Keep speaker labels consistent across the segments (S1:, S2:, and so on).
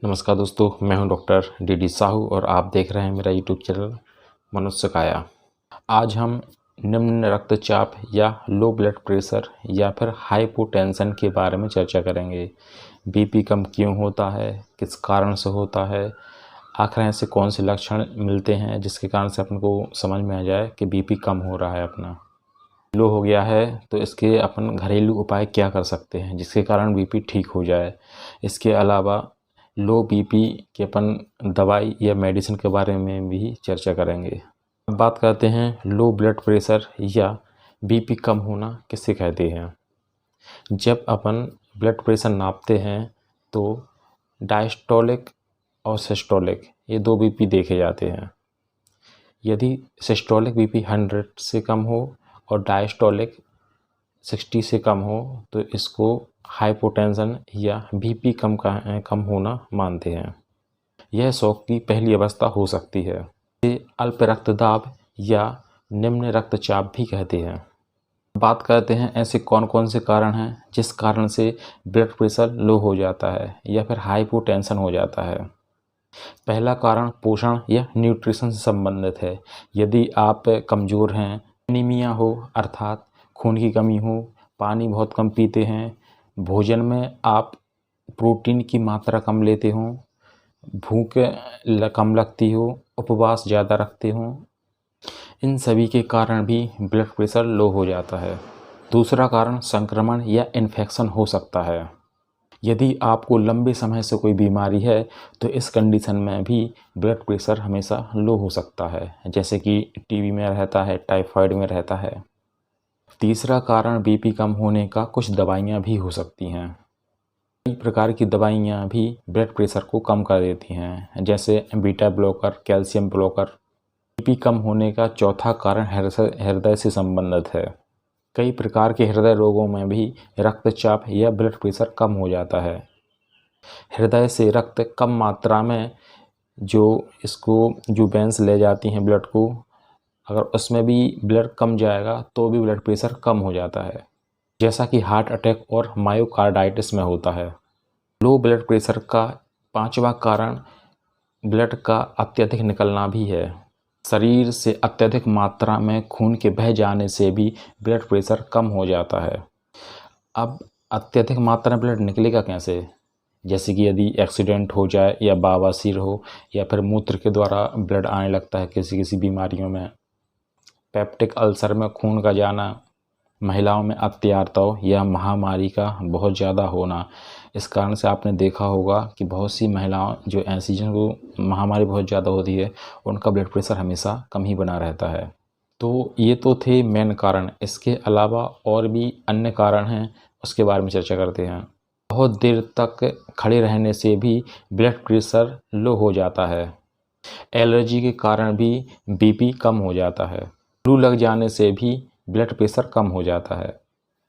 S1: नमस्कार दोस्तों, मैं हूं डॉक्टर डी साहू और आप देख रहे हैं मेरा यूट्यूब चैनल मनुष्य काया। आज हम निम्न रक्तचाप या लो ब्लड प्रेशर या फिर हाइपोटेंशन के बारे में चर्चा करेंगे। बीपी कम क्यों होता है, किस कारण से होता है, आखिर ऐसे कौन से लक्षण मिलते हैं जिसके कारण से अपन को समझ में आ जाए कि बीपी कम हो रहा है अपना। लो हो गया है तो इसके अपन घरेलू उपाय क्या कर सकते हैं जिसके कारण बीपी ठीक हो जाए। इसके अलावा लो बीपी के अपन दवाई या मेडिसिन के बारे में भी चर्चा करेंगे। अब बात करते हैं लो ब्लड प्रेशर या बीपी कम होना किसे कहते हैं। जब अपन ब्लड प्रेशर नापते हैं तो डायस्टोलिक और सिस्टोलिक ये दो बीपी देखे जाते हैं। यदि सिस्टोलिक बीपी 100 से कम हो और डायस्टोलिक 60 से कम हो तो इसको हाइपोटेंशन या बीपी कम होना मानते हैं। यह शौक की पहली अवस्था हो सकती है। इसे अल्प रक्तदाब या निम्न रक्तचाप भी कहते हैं। बात करते हैं ऐसे कौन कौन से कारण हैं जिस कारण से ब्लड प्रेशर लो हो जाता है या फिर हाइपोटेंशन हो जाता है। पहला कारण पोषण या न्यूट्रिशन से संबंधित है। यदि आप कमज़ोर हैं, एनीमिया हो अर्थात खून की कमी हो, पानी बहुत कम पीते हैं, भोजन में आप प्रोटीन की मात्रा कम लेते हो, भूख कम लगती हो, उपवास ज़्यादा रखते हो, इन सभी के कारण भी ब्लड प्रेशर लो हो जाता है। दूसरा कारण संक्रमण या इन्फेक्शन हो सकता है। यदि आपको लंबे समय से कोई बीमारी है तो इस कंडीशन में भी ब्लड प्रेशर हमेशा लो हो सकता है, जैसे कि टीबी में रहता है, टाइफाइड में रहता है। तीसरा कारण बीपी कम होने का कुछ दवाइयाँ भी हो सकती हैं। कई प्रकार की दवाइयाँ भी ब्लड प्रेशर को कम कर देती हैं, जैसे beta blocker, calcium blocker. BP कम होने का चौथा कारण हृदय से संबंधित है। कई प्रकार के हृदय रोगों में भी रक्तचाप या ब्लड प्रेशर कम हो जाता है। हृदय से रक्त कम मात्रा में जो वेंस ले जाती हैं ब्लड को, अगर उसमें भी ब्लड कम जाएगा तो भी ब्लड प्रेशर कम हो जाता है, जैसा कि हार्ट अटैक और मायोकार्डाइटिस में होता है। लो ब्लड प्रेशर का पांचवा कारण ब्लड का अत्यधिक निकलना भी है। शरीर से अत्यधिक मात्रा में खून के बह जाने से भी ब्लड प्रेशर कम हो जाता है। अब अत्यधिक मात्रा में ब्लड निकलेगा कैसे? जैसे कि यदि एक्सीडेंट हो जाए या बवासीर हो या फिर मूत्र के द्वारा ब्लड आने लगता है किसी बीमारियों में, पेप्टिक अल्सर में खून का जाना, महिलाओं में अतिआरतव या महामारी का बहुत ज़्यादा होना। इस कारण से आपने देखा होगा कि बहुत सी महिलाओं जो ऐसी जिनको महामारी बहुत ज़्यादा होती है उनका ब्लड प्रेशर हमेशा कम ही बना रहता है। तो ये तो थे मेन कारण। इसके अलावा और भी अन्य कारण हैं, उसके बारे में चर्चा करते हैं। बहुत देर तक खड़े रहने से भी ब्लड प्रेशर लो हो जाता है। एलर्जी के कारण भी बीपी कम हो जाता है। फ्लू लग जाने से भी ब्लड प्रेशर कम हो जाता है।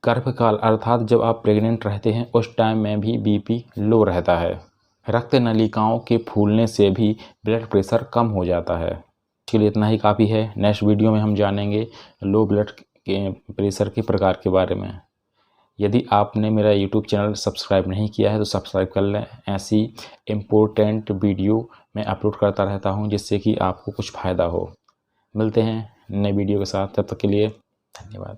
S1: गर्भकाल अर्थात जब आप प्रेग्नेंट रहते हैं उस टाइम में भी बीपी लो रहता है। रक्त नलिकाओं के फूलने से भी ब्लड प्रेशर कम हो जाता है। इसके लिए इतना ही काफ़ी है। नेक्स्ट वीडियो में हम जानेंगे लो ब्लड के प्रेशर के प्रकार के बारे में। यदि आपने मेरा यूट्यूब चैनल सब्सक्राइब नहीं किया है तो सब्सक्राइब कर लें। ऐसी इम्पोर्टेंट वीडियो मैं अपलोड करता रहता हूं जिससे कि आपको कुछ फ़ायदा हो। मिलते हैं नए वीडियो के साथ, तब तक के लिए धन्यवाद।